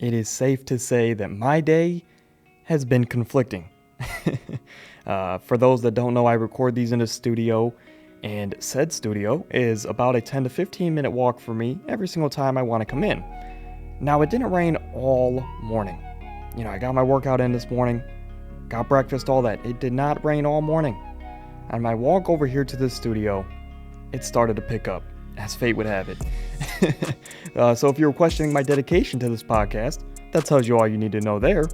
it is safe to say that my day has been conflicting. For those that don't know, I record these in a studio, and said studio is about a 10 to 15 minute walk for me every single time I want to come in. Now, it didn't rain all morning. I got my workout in this morning, got breakfast, all that. It did not rain all morning. On my walk over here to the studio, it started to pick up, as fate would have it. So if you're questioning my dedication to this podcast, that tells you all you need to know there.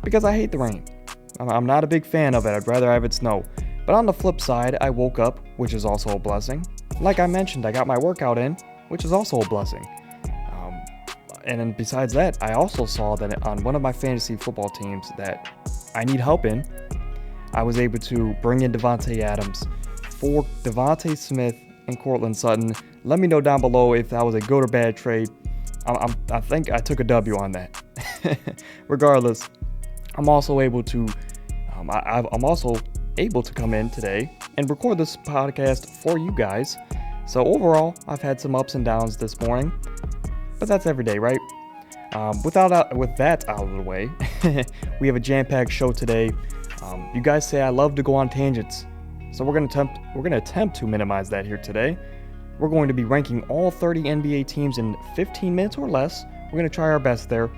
Because I hate the rain. I'm not a big fan of it. I'd rather have it snow. But on the flip side, I woke up, which is also a blessing. Like I mentioned, I got my workout in, which is also a blessing. And then besides that, I also saw that on one of my fantasy football teams that I need help in, I was able to bring in Devontae Adams for Devontae Smith and Courtland Sutton. Let me know down below if that was a good or bad trade. I think I took a W on that. Regardless, I'm also able to come in today and record this podcast for you guys. So overall, I've had some ups and downs this morning, but that's every day, right? With that out of the way, we have a jam-packed show today. You guys say I love to go on tangents, so we're gonna attempt to minimize that here today. We're going to be ranking all 30 NBA teams in 15 minutes or less. We're going to try our best there.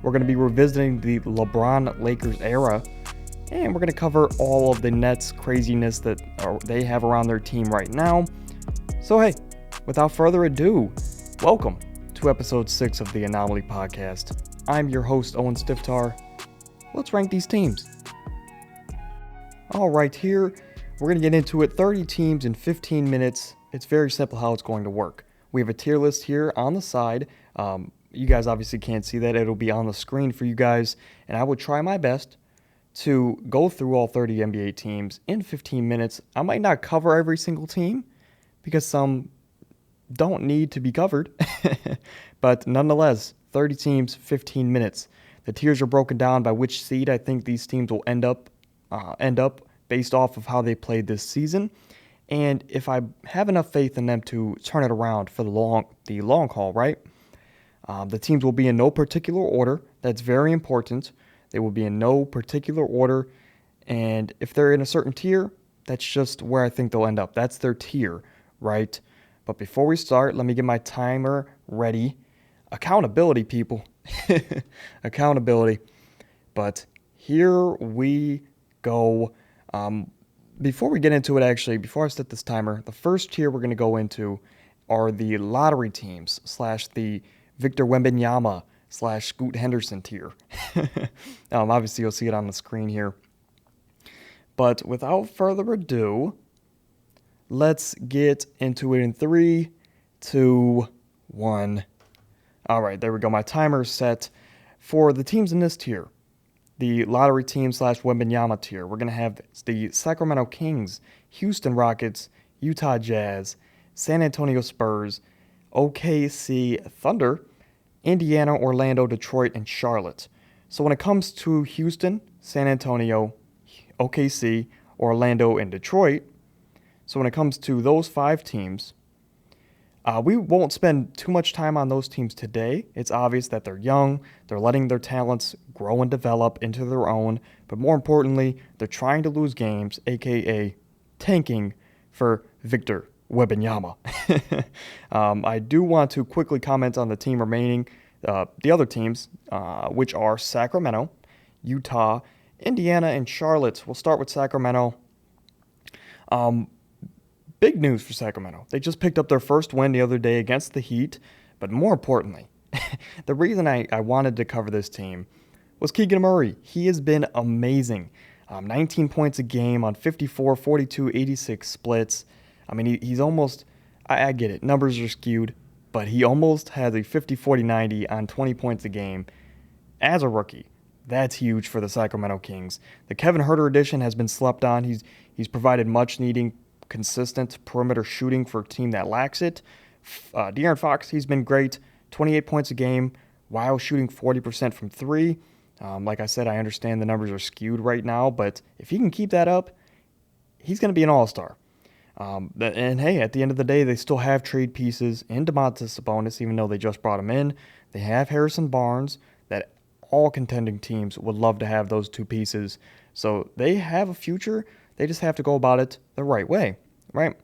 We're going to be revisiting the LeBron-Lakers era, and we're going to cover all of the Nets craziness that they have around their team right now. So hey, without further ado, welcome to episode 6 of the Anomaly Podcast. I'm your host, Owen Stiftar. Let's rank these teams. All right, here, we're going to get into it. 30 teams in 15 minutes. It's very simple how it's going to work. We have a tier list here on the side. You guys obviously can't see that. It'll be on the screen for you guys. And I would try my best to go through all 30 NBA teams in 15 minutes. I might not cover every single team because some don't need to be covered. But nonetheless, 30 teams, 15 minutes. The tiers are broken down by which seed I think these teams will end up based off of how they played this season. And if I have enough faith in them to turn it around for the long haul, right? The teams will be in no particular order. That's very important. They will be in no particular order. And if they're in a certain tier, that's just where I think they'll end up. That's their tier, right? But before we start, let me get my timer ready. Accountability, people. Accountability. But here we go. Before we get into it, actually, before I set this timer, the first tier we're going to go into are the lottery teams / the Victor Wembanyama / Scoot Henderson tier. Obviously, you'll see it on the screen here. But without further ado, let's get into it in 3, 2, 1. All right, there we go. My timer is set. For the teams in this tier, the lottery team / Wembanyama tier, we're going to have the Sacramento Kings, Houston Rockets, Utah Jazz, San Antonio Spurs, OKC Thunder, Indiana, Orlando, Detroit, and Charlotte. So when it comes to Houston, San Antonio, OKC, Orlando, and Detroit, so when it comes to those 5 teams, we won't spend too much time on those teams today. It's obvious that they're young, they're letting their talents grow and develop into their own, but more importantly, they're trying to lose games, aka tanking for Victor Wembanyama. I do want to quickly comment on the team remaining, the other teams, which are Sacramento, Utah, Indiana, and Charlotte. We'll start with Sacramento. Big news for Sacramento. They just picked up their first win the other day against the Heat. But more importantly, the reason I wanted to cover this team was Keegan Murray. He has been amazing. 19 points a game on 54, 42, 86 splits. I mean, he's almost, I get it, numbers are skewed, but he almost has a 50, 40, 90 on 20 points a game as a rookie. That's huge for the Sacramento Kings. The Kevin Huerter addition has been slept on. He's provided much-needed consistent perimeter shooting for a team that lacks it. De'Aaron Fox, he's been great. 28 points a game while shooting 40% from 3. Like I said, I understand the numbers are skewed right now, but if he can keep that up, he's going to be an all-star. And hey, at the end of the day, they still have trade pieces in Domantas Sabonis, even though they just brought him in. They have Harrison Barnes that all contending teams would love to have those two pieces. So they have a future. They just have to go about it the right way, right?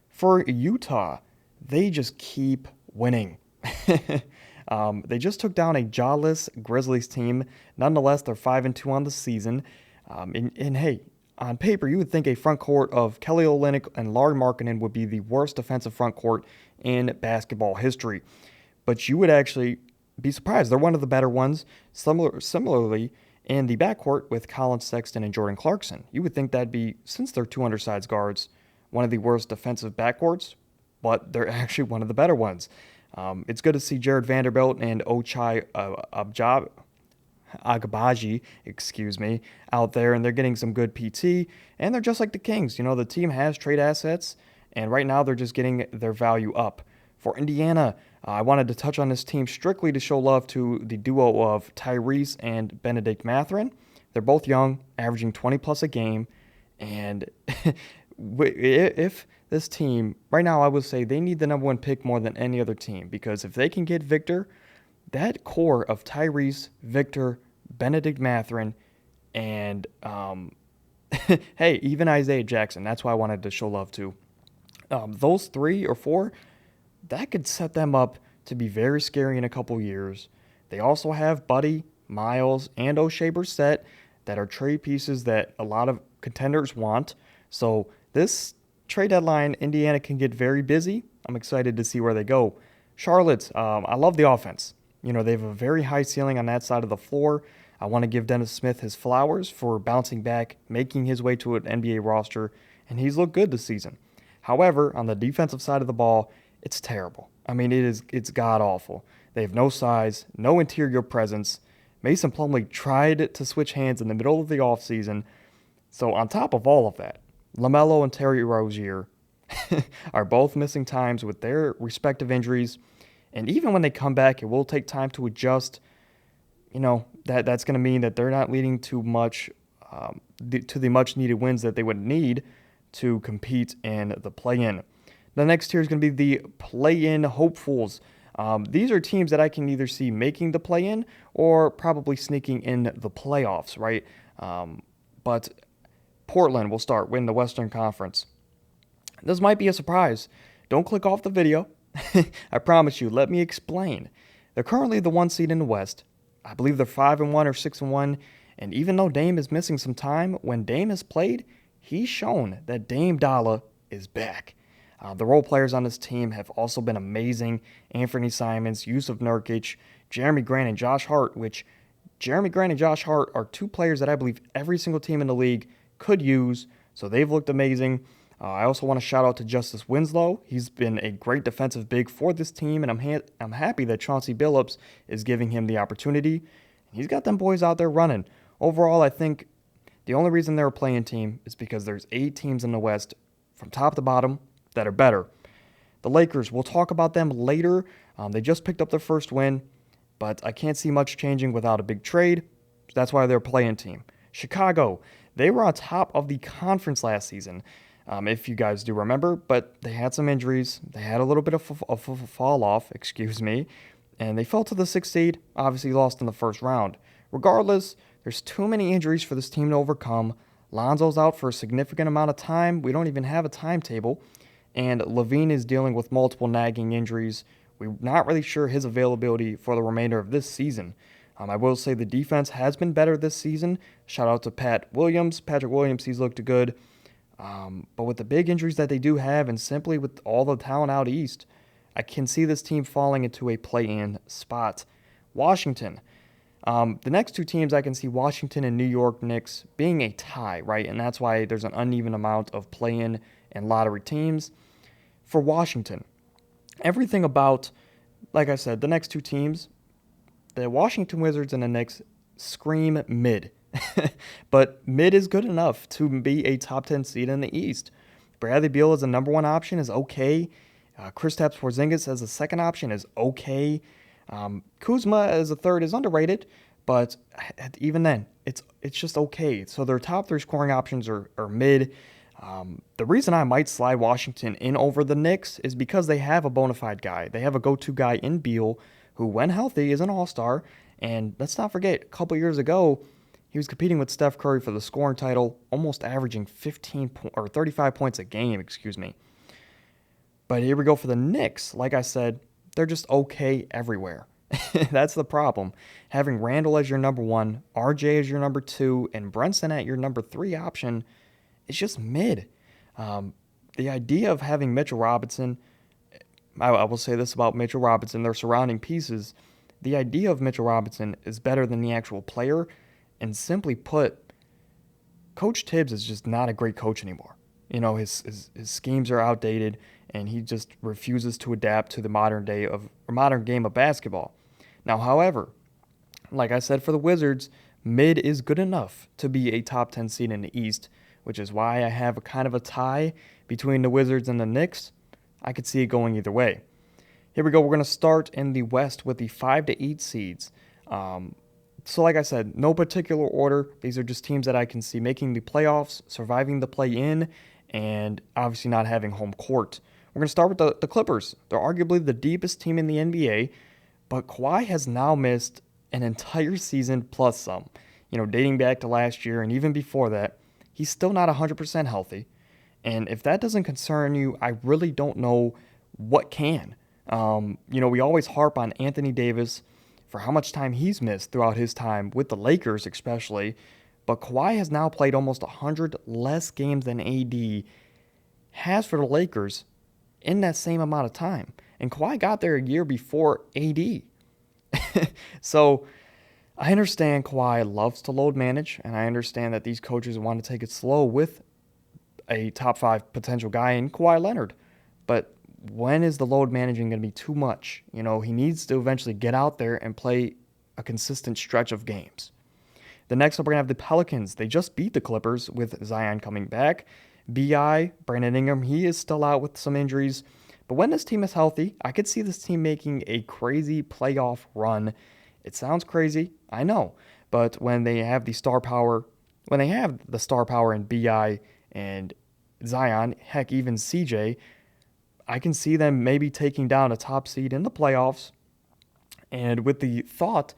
For Utah, they just keep winning. They just took down a jawless Grizzlies team. Nonetheless, they're 5-2 on the season. And hey, on paper, you would think a front court of Kelly Olynyk and Lauri Markkanen would be the worst defensive front court in basketball history. But you would actually be surprised. They're one of the better ones. Similarly, in the backcourt with Colin Sexton and Jordan Clarkson. You would think that'd be, since they're two undersized guards, one of the worst defensive backcourts, but they're actually one of the better ones. It's good to see Jared Vanderbilt and Ochai Agbaji, out there, and they're getting some good PT, and they're just like the Kings. The team has trade assets, and right now they're just getting their value up. For Indiana, I wanted to touch on this team strictly to show love to the duo of Tyrese and Benedict Mathurin. They're both young, averaging 20-plus a game, and if this team, right now I would say they need the number one pick more than any other team, because if they can get Victor, that core of Tyrese, Victor, Benedict Mathurin, and hey, even Isaiah Jackson, that's why I wanted to show love to. Those 3 or 4, that could set them up to be very scary in a couple years. They also have Buddy, Miles, and O'Shea Brissett that are trade pieces that a lot of contenders want. So this trade deadline, Indiana can get very busy. I'm excited to see where they go. Charlotte, I love the offense. They have a very high ceiling on that side of the floor. I want to give Dennis Smith his flowers for bouncing back, making his way to an NBA roster, and he's looked good this season. However, on the defensive side of the ball, it's terrible. It's god-awful. They have no size, no interior presence. Mason Plumlee tried to switch hands in the middle of the offseason. So on top of all of that, LaMelo and Terry Rozier are both missing times with their respective injuries. And even when they come back, it will take time to adjust. That's going to mean that they're not leading to much, to the much-needed wins that they would need to compete in the play-in. The next tier is going to be the play-in hopefuls. These are teams that I can either see making the play-in or probably sneaking in the playoffs, right? But Portland will start win the Western Conference. This might be a surprise. Don't click off the video. I promise you, let me explain. They're currently the 1 seed in the West. I believe they're 5-1 or 6-1, and even though Dame is missing some time, when Dame has played, he's shown that Dame Dollar is back. The role players on this team have also been amazing. Anthony Simons, Yusuf Nurkic, Jeremy Grant, and Josh Hart, which Jeremy Grant and Josh Hart are 2 players that I believe every single team in the league could use, so they've looked amazing. I also want to shout out to Justice Winslow. He's been a great defensive big for this team, and I'm happy that Chauncey Billups is giving him the opportunity. He's got them boys out there running. Overall, I think the only reason they're a play-in team is because there's 8 teams in the West from top to bottom that are better. The Lakers, we'll talk about them later. They just picked up their first win, but I can't see much changing without a big trade. So that's why they're a play-in team. Chicago, they were on top of the conference last season, if you guys do remember, but they had some injuries. They had a little bit of a fall off, and they fell to the 6th seed, obviously lost in the first round. Regardless, there's too many injuries for this team to overcome. Lonzo's out for a significant amount of time. We don't even have a timetable. And Levine is dealing with multiple nagging injuries. We're not really sure his availability for the remainder of this season. I will say the defense has been better this season. Shout out to Patrick Williams, he's looked good. But with the big injuries that they do have, and simply with all the talent out east, I can see this team falling into a play-in spot. Washington. The next 2 teams, I can see Washington and New York Knicks being a tie, right? And that's why there's an uneven amount of play-in and lottery teams. For Washington, everything about, like I said, the next 2 teams, the Washington Wizards and the Knicks scream mid. But mid is good enough to be a top 10 seed in the East. Bradley Beal as a number 1 option is okay. Kristaps Porzingis as a second option is okay. Kuzma as a third is underrated, but even then, it's just okay. So their top 3 scoring options are mid. The reason I might slide Washington in over the Knicks is because they have a bona fide guy. They have a go-to guy in Beal who, when healthy, is an all-star. And let's not forget, a couple years ago, he was competing with Steph Curry for the scoring title, almost averaging 35 points a game, excuse me. But here we go for the Knicks. Like I said, they're just okay everywhere. That's the problem. Having Randall as your number one, RJ as your number two, and Brunson at your number three option is just mid. The idea of having Mitchell Robinson, I will say this about Mitchell Robinson, their surrounding pieces, the idea of Mitchell Robinson is better than the actual player, and simply put, Coach Tibbs is just not a great coach anymore. His schemes are outdated, and he just refuses to adapt to the modern game of basketball. Now, however, like I said for the Wizards, mid is good enough to be a top 10 seed in the East, which is why I have a kind of a tie between the Wizards and the Knicks. I could see it going either way. Here we go. We're going to start in the West with the 5 to 8 seeds. So like I said, no particular order. These are just teams that I can see making the playoffs, surviving the play-in, and obviously not having home court. We're going to start with the Clippers. They're arguably the deepest team in the NBA, but Kawhi has now missed an entire season plus some. Dating back to last year and even before that, he's still not 100% healthy. And if that doesn't concern you, I really don't know what can. We always harp on Anthony Davis for how much time he's missed throughout his time with the Lakers especially, but Kawhi has now played almost 100 less games than AD has for the Lakers in that same amount of time. And Kawhi got there a year before AD. So I understand Kawhi loves to load manage, and I understand that these coaches want to take it slow with a top 5 potential guy in Kawhi Leonard. But when is the load managing going to be too much? He needs to eventually get out there and play a consistent stretch of games. The next up, we're going to have the Pelicans. They just beat the Clippers with Zion coming back. B.I., Brandon Ingram, he is still out with some injuries. But when this team is healthy, I could see this team making a crazy playoff run. It sounds crazy, I know. But when they have the star power in B.I. and Zion, heck, even CJ, I can see them maybe taking down a top seed in the playoffs. And with the thought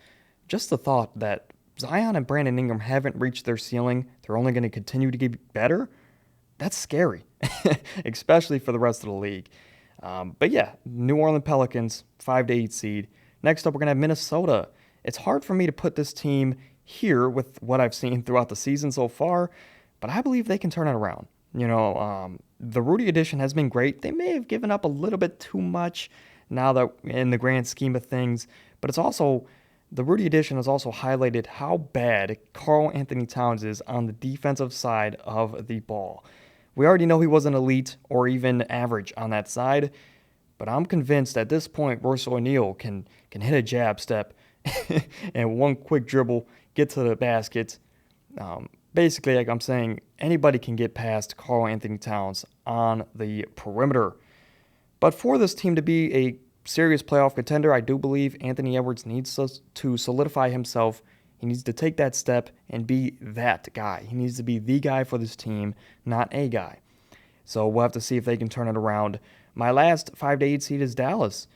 that Zion and Brandon Ingram haven't reached their ceiling, they're only going to continue to get better, that's scary, especially for the rest of the league. But yeah, New Orleans Pelicans, 5 to 8 seed. Next up, we're going to have Minnesota. It's hard for me to put this team here with what I've seen throughout the season so far, but I believe they can turn it around. The Rudy addition has been great. They may have given up a little bit too much now that in the grand scheme of things, but the Rudy addition has also highlighted how bad Karl Anthony Towns is on the defensive side of the ball. We already know he wasn't elite or even average on that side, but I'm convinced at this point Royce O'Neal can hit a jab step and one quick dribble, get to the basket. Basically, like I'm saying, anybody can get past Karl Anthony Towns on the perimeter. But for this team to be a serious playoff contender, I do believe Anthony Edwards needs to solidify himself. He needs to take that step and be that guy. He needs to be the guy for this team, not a guy. So we'll have to see if they can turn it around. My last 5 to 8 seed is Dallas.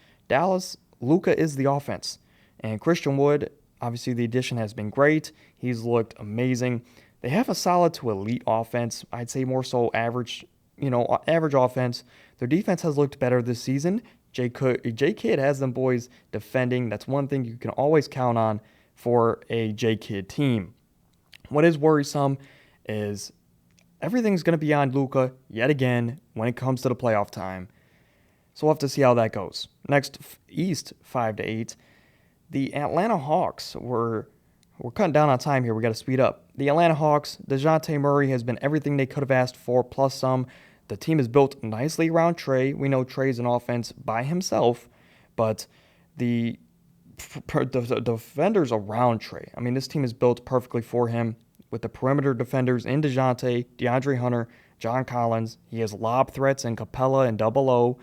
Luka is the offense. And Christian Wood, obviously the addition has been great. He's looked amazing. They have a solid to elite offense. I'd say more so average offense. Their defense has looked better this season. J. Kidd has them boys defending. That's one thing you can always count on for a J. Kidd team. What is worrisome is everything's going to be on Luka yet again when it comes to the playoff time. So we'll have to see how that goes. Next, East 5 to 8. The Atlanta Hawks we're cutting down on time here. We got to speed up. The Atlanta Hawks, DeJounte Murray has been everything they could have asked for, plus some. The team is built nicely around Trey. We know Trey's an offense by himself, but the defenders around Trey, this team is built perfectly for him with the perimeter defenders in DeJounte, DeAndre Hunter, John Collins. He has lob threats in Capella and Double O.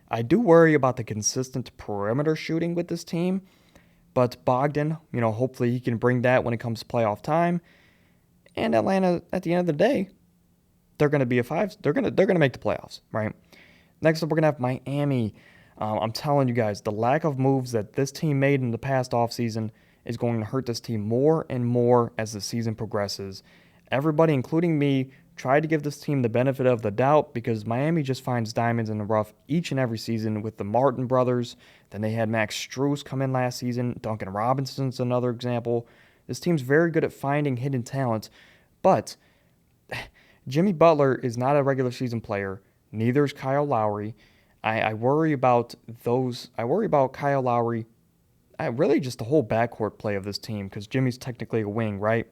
I do worry about the consistent perimeter shooting with this team, but Bogdan, hopefully he can bring that when it comes to playoff time. And Atlanta, at the end of the day, they're going to be a 5. They're going to make the playoffs, right? Next up, we're going to have Miami. I'm telling you guys, the lack of moves that this team made in the past offseason is going to hurt this team more and more as the season progresses. Everybody, including me, tried to give this team the benefit of the doubt because Miami just finds diamonds in the rough each and every season with the Martin brothers. Then they had Max Strus come in last season. Duncan Robinson's another example. This team's very good at finding hidden talent, but Jimmy Butler is not a regular season player. Neither is Kyle Lowry. I worry about those. I worry about Kyle Lowry. Really just the whole backcourt play of this team because Jimmy's technically a wing, right?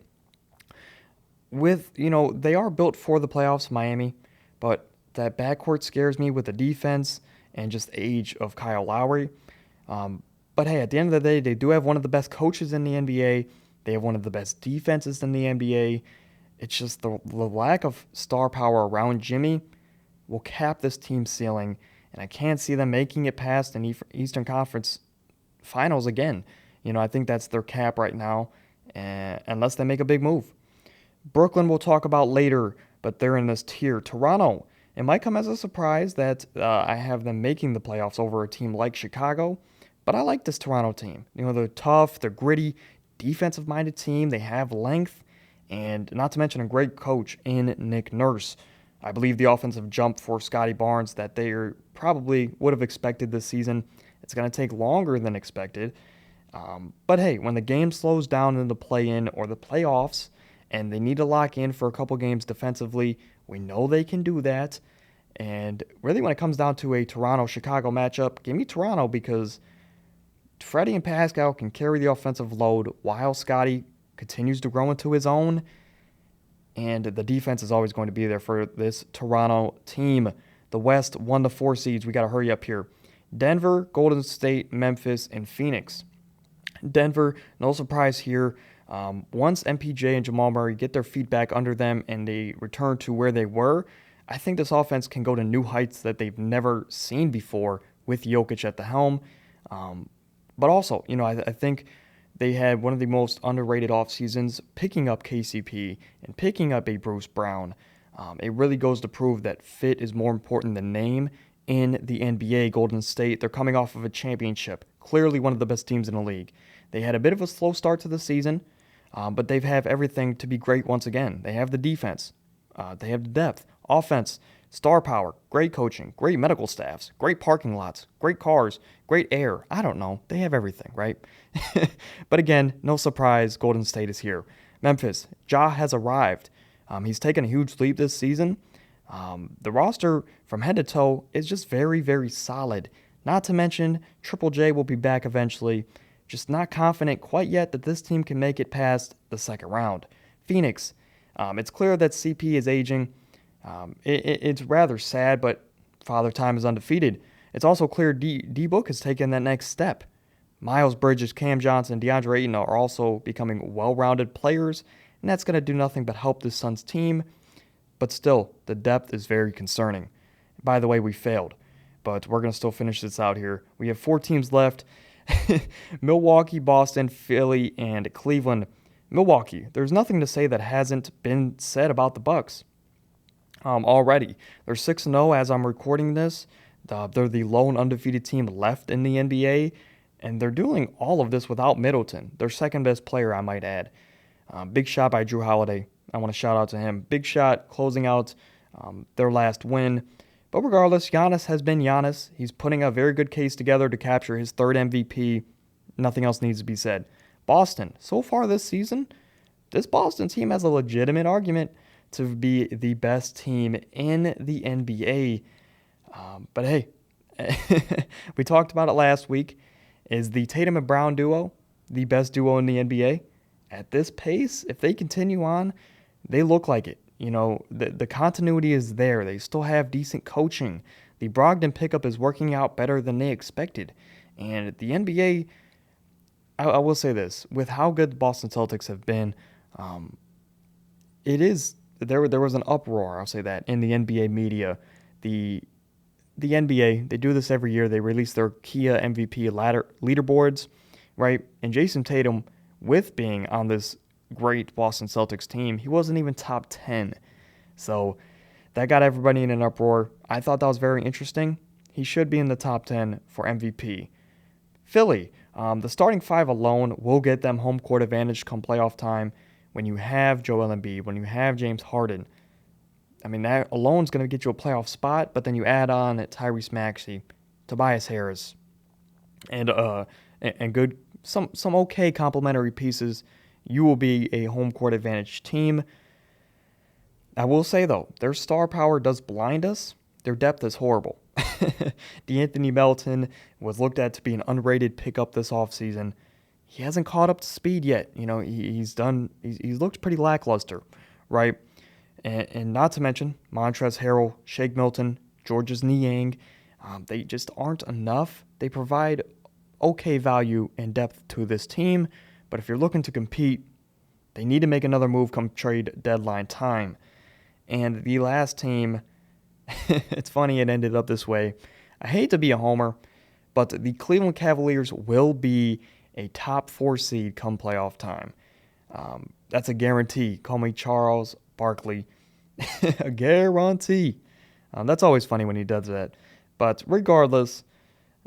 They are built for the playoffs, Miami, but that backcourt scares me with the defense and just age of Kyle Lowry. But hey, at the end of the day, they do have one of the best coaches in the NBA. They have one of the best defenses in the NBA. It's just the lack of star power around Jimmy will cap this team's ceiling, and I can't see them making it past an Eastern Conference Finals again. I think that's their cap right now, unless they make a big move. Brooklyn we'll talk about later, but they're in this tier. Toronto, it might come as a surprise that I have them making the playoffs over a team like Chicago, but I like this Toronto team. They're tough, they're gritty, defensive-minded team. They have length, and not to mention a great coach in Nick Nurse. I believe the offensive jump for Scotty Barnes that they probably would have expected this season. It's going to take longer than expected. But hey, when the game slows down in the play-in or the playoffs and they need to lock in for a couple games defensively, we know they can do that. And really when it comes down to a Toronto-Chicago matchup, give me Toronto because Freddie and Pascal can carry the offensive load while Scotty continues to grow into his own. And the defense is always going to be there for this Toronto team. The West 1-4 seeds. We got to hurry up here. Denver, Golden State, Memphis, and Phoenix. Denver, no surprise here. Once MPJ and Jamal Murray get their feet back under them and they return to where they were, I think this offense can go to new heights that they've never seen before with Jokic at the helm. But also, I think they had one of the most underrated off seasons picking up KCP and picking up a Bruce Brown. It really goes to prove that fit is more important than name in the NBA. Golden State, they're coming off of a championship, clearly one of the best teams in the league. They had a bit of a slow start to the season, but they have everything to be great once again. They have the defense. They have the depth, offense, star power, great coaching, great medical staffs, great parking lots, great cars, great air. I don't know. They have everything, right? But again, no surprise, Golden State is here. Memphis, Ja has arrived. He's taken a huge leap this season. The roster from head to toe is just very, very solid. Not to mention, Triple J will be back eventually. Just not confident quite yet that this team can make it past the second round. Phoenix, it's clear that CP is aging. It's rather sad, but Father Time is undefeated. It's also clear D-Book has taken that next step. Miles Bridges, Cam Johnson, DeAndre Ayton are also becoming well-rounded players, and that's going to do nothing but help this Suns team. But still, the depth is very concerning. By the way, we failed, but we're going to still finish this out here. We have 4 teams left. Milwaukee, Boston, Philly, and Cleveland. Milwaukee, there's nothing to say that hasn't been said about the Bucks already. They're 6-0 as I'm recording this. They're the lone undefeated team left in the NBA, and they're doing all of this without Middleton, their second best player, I might add. Big shot by Drew Holiday. I want to shout out to him. Big shot closing out their last win. But regardless, Giannis has been Giannis. He's putting a very good case together to capture his 3rd MVP. Nothing else needs to be said. Boston, so far this season, this Boston team has a legitimate argument to be the best team in the NBA. But hey, we talked about it last week. Is the Tatum and Brown duo the best duo in the NBA? At this pace, if they continue on, they look like it. The continuity is there. They still have decent coaching. The Brogdon pickup is working out better than they expected. And the NBA, I will say this, with how good the Boston Celtics have been, there was an uproar, I'll say that, in the NBA media. The NBA, they do this every year. They release their Kia MVP leaderboards, right? And Jason Tatum, with being on this great Boston Celtics team, he wasn't even top 10. So that got everybody in an uproar. I thought that was very interesting. he should be in the top 10 for MVP. Philly, the starting five alone will get them home court advantage come playoff time. When you have Joel Embiid, when you have James Harden, I mean, that alone is going to get you a playoff spot, but then you add on Tyrese Maxey, Tobias Harris, and good some okay complementary pieces. You will be a home court advantage team. I will say though, their star power does blind us. Their depth is horrible. DeAnthony Melton was looked at to be an underrated pickup this offseason. He hasn't caught up to speed yet. You know, he's looked pretty lackluster, right? And not to mention Montrezl Harrell, Shake Milton, Georges Niang. They just aren't enough. They provide okay value and depth to this team, but if you're looking to compete, they need to make another move come trade deadline time. And the last team, it's funny it ended up this way. I hate to be a homer, but the Cleveland Cavaliers will be a top 4 seed come playoff time. That's a guarantee. Call me Charles Barkley. A guarantee. That's always funny when he does that. But regardless,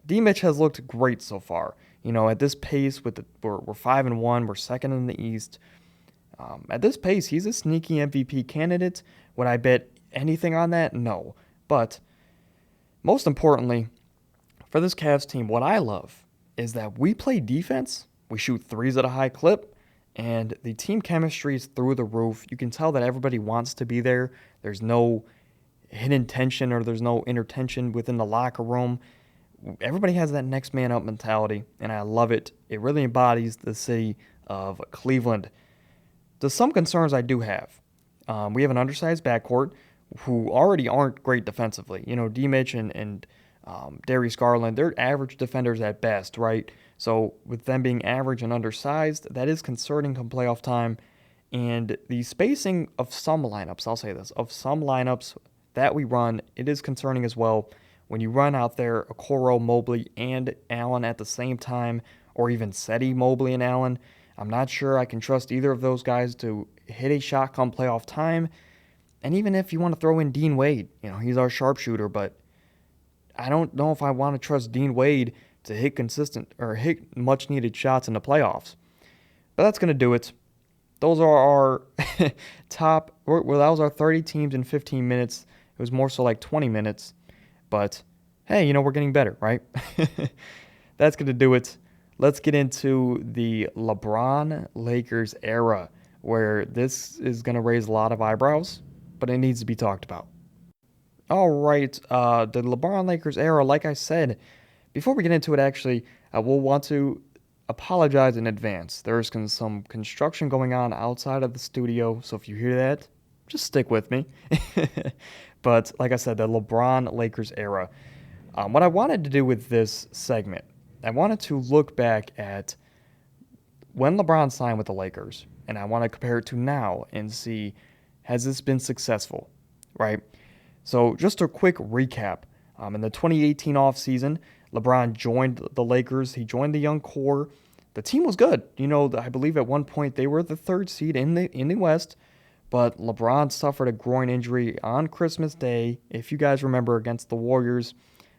D-Mitch has looked great so far. You know, at this pace, we're 5-1, we're second in the East. At this pace, he's a sneaky MVP candidate. Would I bet anything on that? No. But most importantly, for this Cavs team, what I love is that we play defense, we shoot threes at a high clip, and the team chemistry is through the roof. You can tell that everybody wants to be there. There's no hidden tension or there's no inner tension within the locker room. Everybody has that next man up mentality, and I love it. It really embodies the city of Cleveland. There's some concerns I do have. We have an undersized backcourt who already aren't great defensively. You know, D-Mitch and Darius Garland, they're average defenders at best, right? So with them being average and undersized, that is concerning come playoff time. And the spacing of some lineups, I'll say this, of some lineups that we run, it is concerning as well. When you run out there Okoro, Mobley, and Allen at the same time, or even Seti, Mobley, and Allen, I'm not sure I can trust either of those guys to hit a shot come playoff time. And even if you want to throw in Dean Wade, you know, he's our sharpshooter, but I don't know if I want to trust Dean Wade to hit consistent or hit much needed shots in the playoffs. But that's going to do it. Those are our that was our 30 teams in 15 minutes. It was more so like 20 minutes. But hey, you know, we're getting better, right? That's going to do it. Let's get into the LeBron-Lakers era, where this is going to raise a lot of eyebrows, but it needs to be talked about. All right, the LeBron-Lakers era, like I said, before we get into it, actually, we'll want to apologize in advance. There's some construction going on outside of the studio, so if you hear that, just stick with me. But like I said, the LeBron-Lakers era. What I wanted to do with this segment, I wanted to look back at when LeBron signed with the Lakers, and I want to compare it to now and see, has this been successful, right? So just a quick recap. In the 2018 offseason, LeBron joined the Lakers. He joined the young core. The team was good. You know, I believe at one point they were the 3rd seed in the West, but LeBron suffered a groin injury on Christmas Day, if you guys remember, against the Warriors.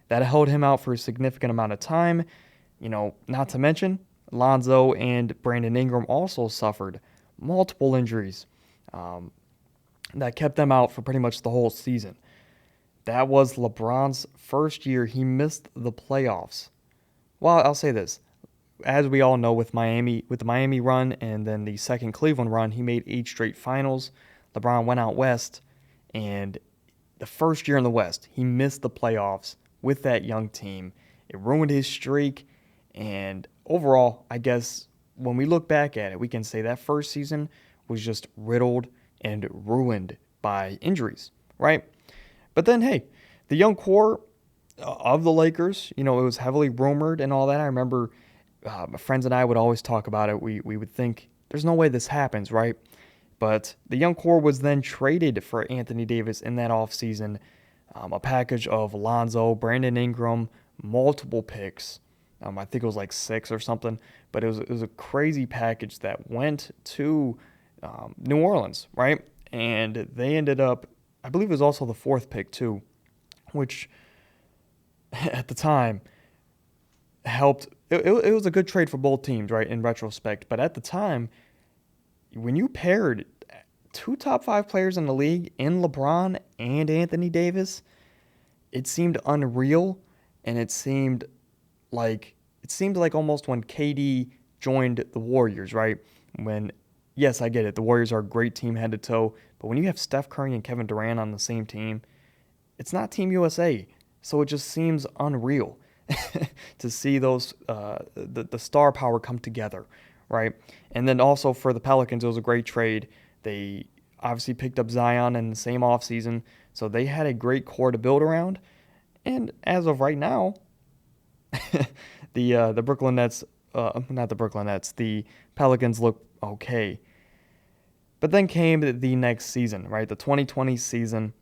That held him out for a significant amount of time. You know, not to mention, Lonzo and Brandon Ingram also suffered multiple injuries that kept them out for pretty much the whole season. That was LeBron's first year he missed the playoffs. Well, I'll say this. As we all know, with the Miami run and then the second Cleveland run, he made 8 straight finals. LeBron went out west, and the first year in the West, he missed the playoffs with that young team. It ruined his streak, and overall, I guess when we look back at it, we can say that first season was just riddled and ruined by injuries, right? But then, hey, the young core of the Lakers, you know, it was heavily rumored and all that. I remember my friends and I would always talk about it. We would think, there's no way this happens, right? But the young core was then traded for Anthony Davis in that offseason. A package of Lonzo, Brandon Ingram, multiple picks. I think it was like 6 or something. But it was a crazy package that went to New Orleans, right? And they ended up, I believe it was also the 4th pick too, which at the time helped. It was a good trade for both teams, right, in retrospect. But at the time, when you paired two top five players in the league in LeBron and Anthony Davis, it seemed unreal, and it seemed like almost when KD joined the Warriors, right? When yes, I get it, the Warriors are a great team head to toe, but when you have Steph Curry and Kevin Durant on the same team, it's not Team USA. So it just seems unreal to see the star power come together, right? And then also for the Pelicans, it was a great trade. They obviously picked up Zion in the same offseason, so they had a great core to build around. And as of right now, the Brooklyn Nets, not the Brooklyn Nets, the Pelicans look okay. But then came the next season, right? The 2020 season,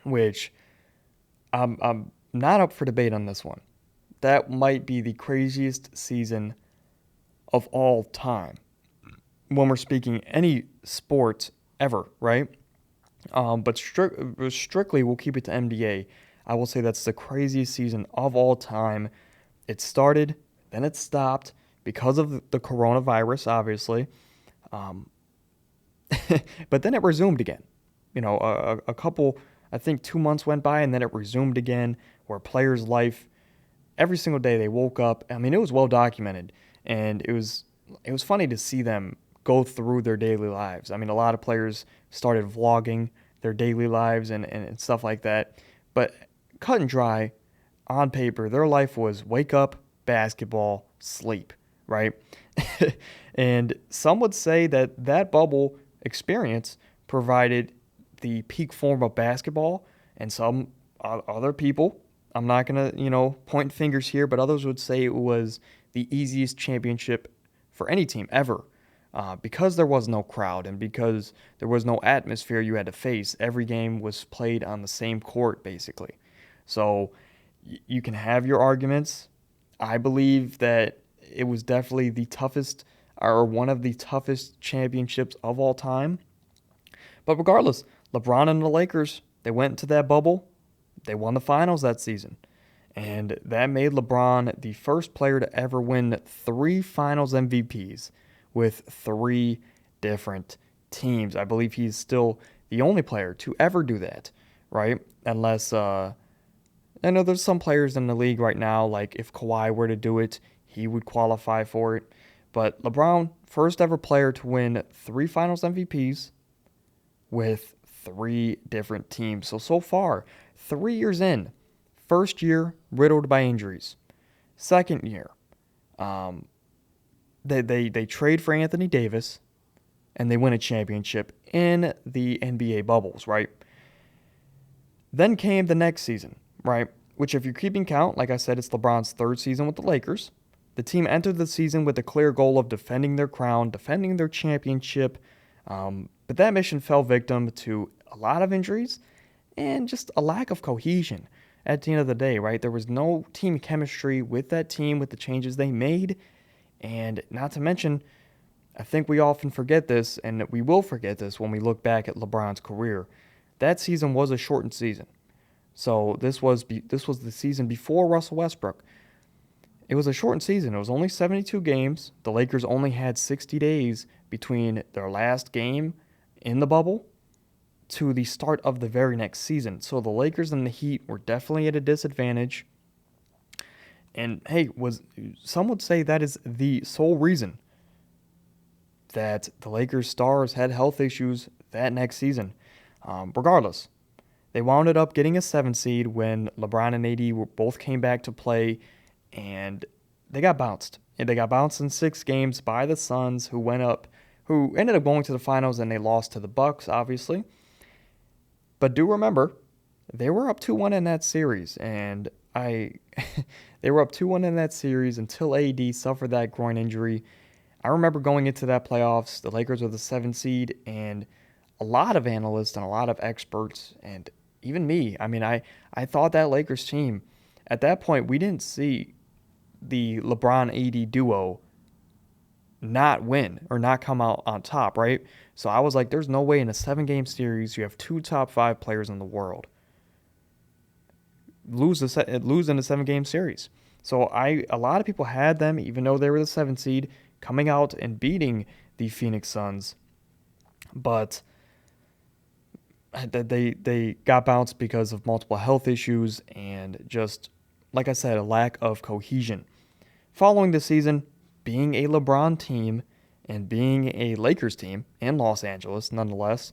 which I'm not up for debate on this one. That might be the craziest season of all time when we're speaking any sport ever, right? But strictly, we'll keep it to NBA. I will say that's the craziest season of all time. It started, then it stopped because of the coronavirus, obviously. Um, but then it resumed again. A couple, I think 2 months went by, and then it resumed again, where players' life, every single day they woke up. I mean, it was well documented, and it was funny to see them go through their daily lives. I mean, a lot of players started vlogging their daily lives and stuff like that. But cut and dry, on paper, their life was wake up, basketball, sleep, right? And some would say that that bubble experience provided the peak form of basketball, and some other people, I'm not going to, point fingers here, but others would say it was the easiest championship for any team ever. Because there was no crowd and because there was no atmosphere you had to face, every game was played on the same court, basically. So you can have your arguments. I believe that it was definitely the toughest or one of the toughest championships of all time. But regardless, LeBron and the Lakers, they went into that bubble. They won the finals that season. And that made LeBron the first player to ever win 3 finals MVPs with 3 different teams. I believe he's still the only player to ever do that, right? Unless, I know there's some players in the league right now, like if Kawhi were to do it, he would qualify for it. But LeBron, first ever player to win 3 finals MVPs with 3 different teams. So far, 3 years in, first year riddled by injuries. Second year, they trade for Anthony Davis and they win a championship in the NBA bubbles, right? Then came the next season, right? Which, if you're keeping count, like I said, it's LeBron's third season with the Lakers. The team entered the season with a clear goal of defending their crown, defending their championship. But that mission fell victim to a lot of injuries and just a lack of cohesion at the end of the day, right? There was no team chemistry with that team, with the changes they made. And not to mention, I think we often forget this, and we will forget this when we look back at LeBron's career. That season was a shortened season. So this was the season before Russell Westbrook. It was a shortened season. It was only 72 games. The Lakers only had 60 days between their last game in the bubble to the start of the very next season. So the Lakers and the Heat were definitely at a disadvantage. And hey, some would say that is the sole reason that the Lakers stars had health issues that next season. Regardless, they wound up getting a 7 seed when LeBron and AD both came back to play, and they got bounced. And they got bounced in 6 games by the Suns, who ended up going to the finals, and they lost to the Bucks, obviously. But do remember, they were up 2-1 in that series, and they were up 2-1 in that series until AD suffered that groin injury. I remember going into that playoffs, the Lakers were the 7 seed, and a lot of analysts and a lot of experts, and even me, I mean, I thought that Lakers team, at that point, we didn't see the LeBron-AD duo not win or not come out on top, right? So I was like, there's no way in a 7-game series you have 2 top 5 players in the world lose in a 7-game series. So a lot of people had them, even though they were the 7th seed, coming out and beating the Phoenix Suns. But they got bounced because of multiple health issues and just, like I said, a lack of cohesion. Following the season, being a LeBron team and being a Lakers team in Los Angeles, nonetheless,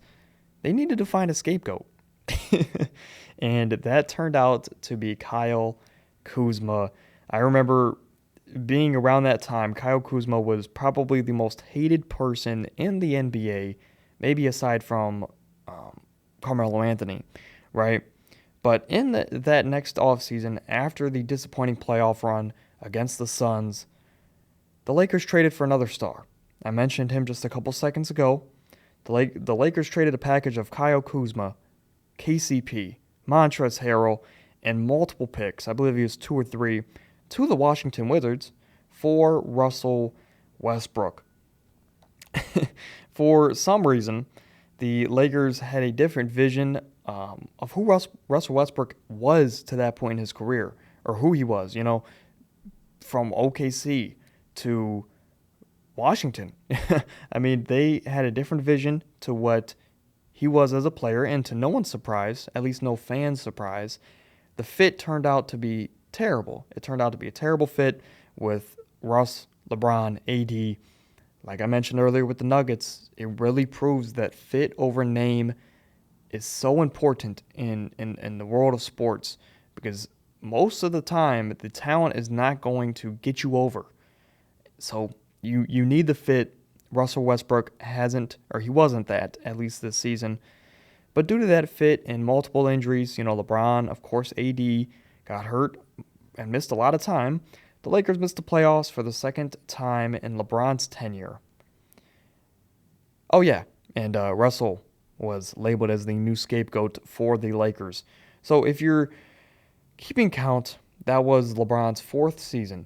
they needed to find a scapegoat. And that turned out to be Kyle Kuzma. I remember being around that time, Kyle Kuzma was probably the most hated person in the NBA, maybe aside from Carmelo Anthony, right? But in that next offseason, after the disappointing playoff run against the Suns, the Lakers traded for another star. I mentioned him just a couple seconds ago. The Lakers traded a package of Kyle Kuzma, KCP, Montrezl Harrell, and multiple picks, I believe he was 2 or 3, to the Washington Wizards for Russell Westbrook. For some reason, the Lakers had a different vision of who Russell Westbrook was to that point in his career, or who he was, from OKC to Washington. I mean, they had a different vision to what he was as a player, and to no one's surprise, at least no fan's surprise, the fit turned out to be terrible. It turned out to be a terrible fit with Russ, LeBron, AD. Like I mentioned earlier with the Nuggets, it really proves that fit over name is so important in the world of sports, because most of the time, the talent is not going to get you over. So you need the fit. Russell Westbrook he wasn't that, at least this season. But due to that fit and multiple injuries, LeBron, of course, AD got hurt and missed a lot of time. The Lakers missed the playoffs for the second time in LeBron's tenure. Oh yeah, and Russell was labeled as the new scapegoat for the Lakers. So if you're keeping count, that was LeBron's 4th season.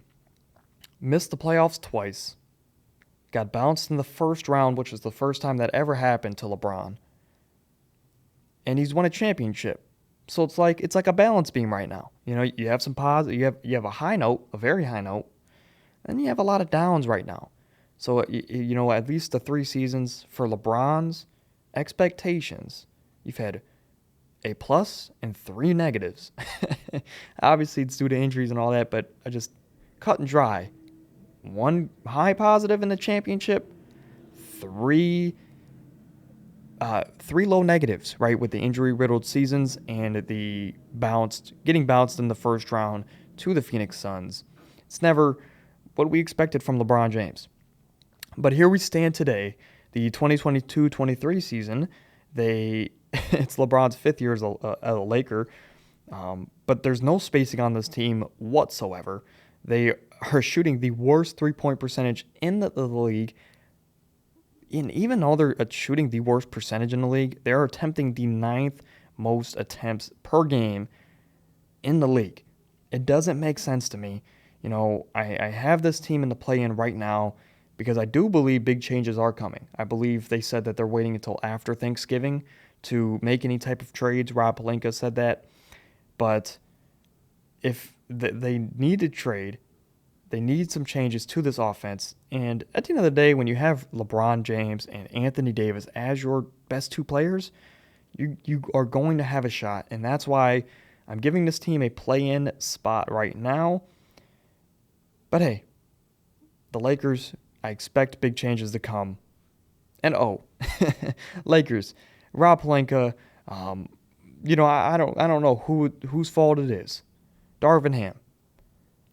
Missed the playoffs twice. Got bounced in the first round, which was the first time that ever happened to LeBron. And he's won a championship. So it's like a balance beam right now. You have some positive, you have a high note, a very high note, and you have a lot of downs right now. So at least the 3 seasons for LeBron's expectations, you've had a plus and 3 negatives. Obviously, it's due to injuries and all that, but I just cut and dry. 1 high positive in the championship, 3 low negatives, right, with the injury-riddled seasons and getting bounced in the first round to the Phoenix Suns. It's never what we expected from LeBron James. But here we stand today, the 2022-23 season. It's LeBron's 5th year as a Laker, but there's no spacing on this team whatsoever. They are shooting the worst three-point percentage in the league. And even though they're shooting the worst percentage in the league, they're attempting the 9th most attempts per game in the league. It doesn't make sense to me. I have this team in the play-in right now because I do believe big changes are coming. I believe they said that they're waiting until after Thanksgiving to make any type of trades. Rob Pelinka said that. But if they need to trade, they need some changes to this offense. And at the end of the day, when you have LeBron James and Anthony Davis as your best 2 players, you are going to have a shot. And that's why I'm giving this team a play-in spot right now. But hey, the Lakers, I expect big changes to come. And Lakers, Rob Pelinka, I don't know whose fault it is. Darvin Ham.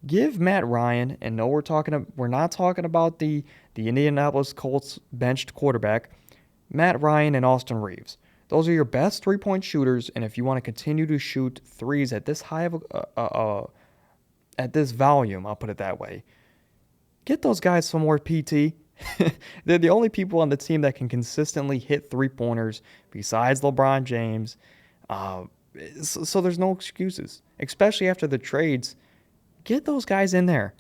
Give Matt Ryan, and no, we're not talking about the Indianapolis Colts benched quarterback, Matt Ryan and Austin Reeves. Those are your best 3-point shooters, and if you want to continue to shoot threes at this high of at this volume, I'll put it that way, get those guys some more PT. They're the only people on the team that can consistently hit 3-pointers besides LeBron James. So there's no excuses, especially after the trades. Get those guys in there.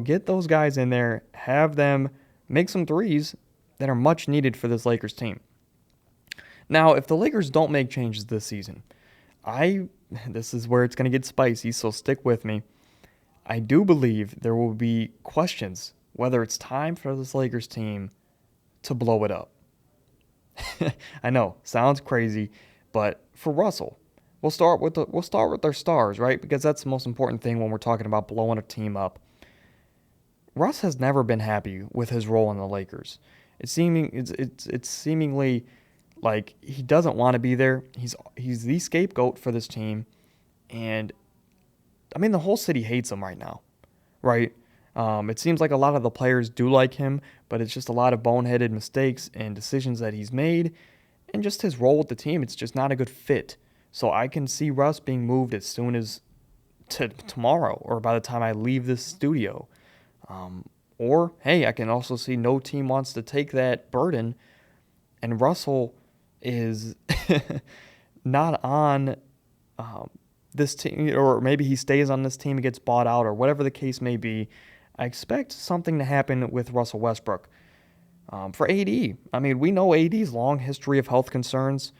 Get those guys in there. Have them make some threes that are much needed for this Lakers team. Now, if the Lakers don't make changes this season, I this is where it's going to get spicy, so stick with me. I do believe there will be questions whether it's time for this Lakers team to blow it up. I know, sounds crazy, but for Russell, we'll start with their stars, right? Because that's the most important thing when we're talking about blowing a team up. Russ has never been happy with his role in the Lakers. It's seemingly like he doesn't want to be there. He's the scapegoat for this team, and I mean the whole city hates him right now, right? It seems like a lot of the players do like him, but it's just a lot of boneheaded mistakes and decisions that he's made, and just his role with the team. It's just not a good fit. So I can see Russ being moved as soon as tomorrow, or by the time I leave this studio. Or, hey, I can also see no team wants to take that burden, and Russell is not on this team, or maybe he stays on this team and gets bought out, or whatever the case may be. I expect something to happen with Russell Westbrook. For AD, I mean, we know AD's long history of health concerns.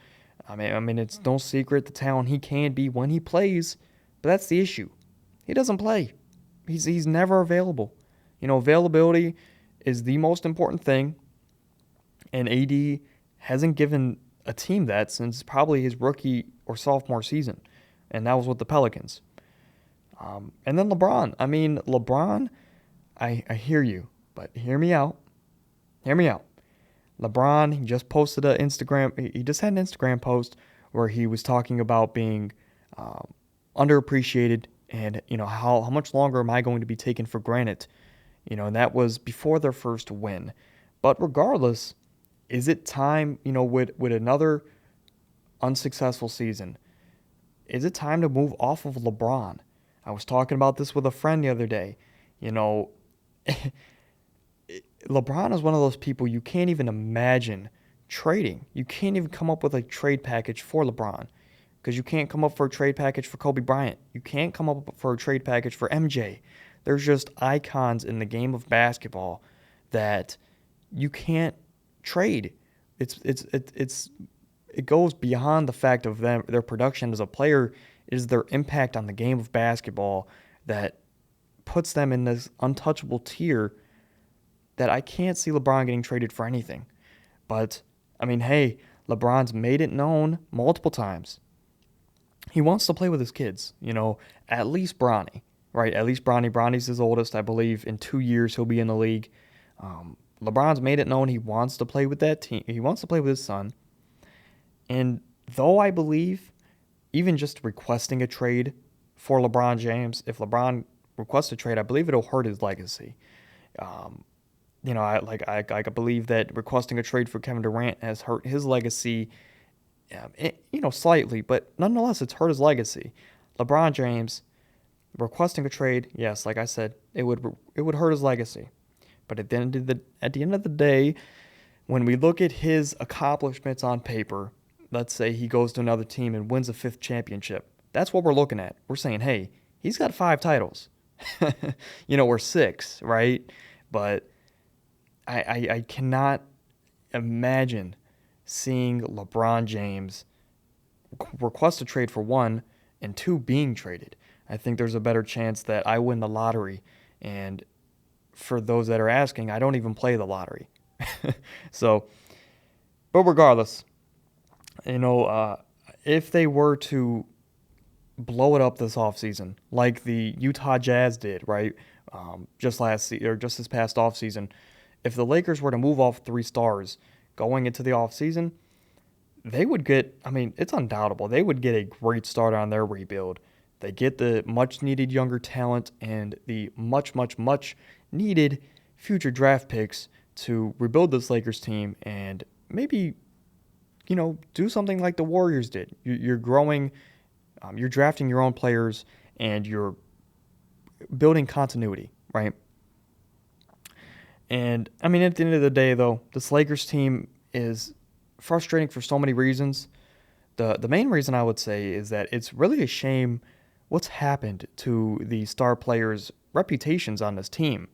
I mean, it's no secret the talent he can be when he plays, but that's the issue. He doesn't play. He's never available. Availability is the most important thing, and AD hasn't given a team that since probably his rookie or sophomore season, and that was with the Pelicans. And then LeBron. I mean, LeBron, I hear you, but hear me out. Hear me out. LeBron, he just posted he just had an Instagram post where he was talking about being underappreciated, and how much longer am I going to be taken for granted? And that was before their first win. But regardless, is it time, with another unsuccessful season, is it time to move off of LeBron? I was talking about this with a friend the other day. LeBron is one of those people you can't even imagine trading. You can't even come up with a trade package for LeBron, because you can't come up for a trade package for Kobe Bryant. You can't come up for a trade package for MJ. There's just icons in the game of basketball that you can't trade. It goes beyond the fact of their production as a player. It is their impact on the game of basketball that puts them in this untouchable tier that I can't see LeBron getting traded for anything. But, I mean, hey, LeBron's made it known multiple times. He wants to play with his kids, at least Bronny, right? At least Bronny. Bronny's his oldest, I believe. In 2 years, he'll be in the league. LeBron's made it known he wants to play with that team. He wants to play with his son. And though I believe even just requesting a trade for LeBron James, if LeBron requests a trade, I believe it'll hurt his legacy. I believe that requesting a trade for Kevin Durant has hurt his legacy, slightly, but nonetheless, it's hurt his legacy. LeBron James requesting a trade, yes, like I said, it would hurt his legacy. But at the end of the day, when we look at his accomplishments on paper, let's say he goes to another team and wins a 5th championship. That's what we're looking at. We're saying, hey, he's got 5 titles. We're 6, right? But I cannot imagine seeing LeBron James request a trade for 1 and 2 being traded. I think there's a better chance that I win the lottery. And for those that are asking, I don't even play the lottery. But regardless, if they were to blow it up this offseason, like the Utah Jazz did, right? Just this past offseason, if the Lakers were to move off 3 stars going into the offseason, they would get, it's undoubtable, they would get a great start on their rebuild. They get the much-needed younger talent and the much, much, much needed future draft picks to rebuild this Lakers team and maybe, do something like the Warriors did. You're growing, you're drafting your own players, and you're building continuity, right? And, at the end of the day, though, this Lakers team is frustrating for so many reasons. The main reason I would say is that it's really a shame what's happened to the star players' reputations on this team.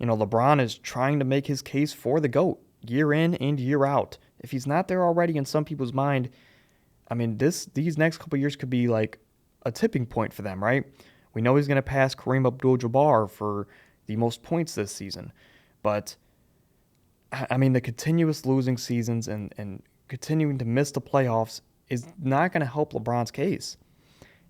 LeBron is trying to make his case for the GOAT year in and year out. If he's not there already in some people's mind, I mean, these next couple years could be like a tipping point for them, right? We know he's going to pass Kareem Abdul-Jabbar for the most points this season, but I mean, the continuous losing seasons and continuing to miss the playoffs is not going to help LeBron's case.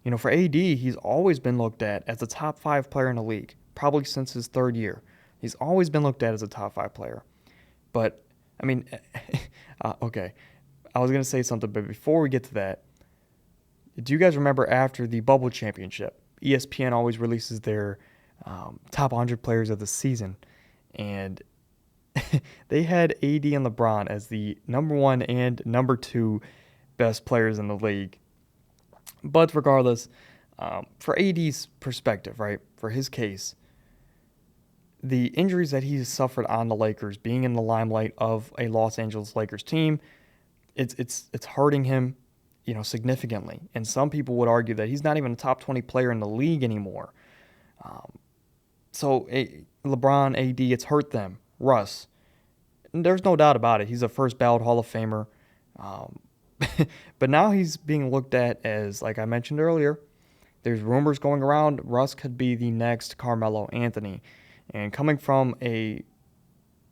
You know, for AD, he's always been looked at as a top five player in the league, probably since his third year. He's always been looked at as a top five player. But, I mean, okay, I was going to say something, but before we get to that, do you guys remember after the bubble championship, ESPN always releases their top 100 players of the season, and they had AD and LeBron as the number one and number two best players in the league. But regardless, for AD's perspective, right, for his case, the injuries that he's suffered on the Lakers, being in the limelight of a Los Angeles Lakers team, it's hurting him, you know, significantly. And some people would argue that he's not even a top 20 player in the league anymore. So LeBron, AD, it's hurt them. Russ, and there's no doubt about it. He's a first ballot Hall of Famer. But now he's being looked at as, like I mentioned earlier, there's rumors going around Russ could be the next Carmelo Anthony. And coming from a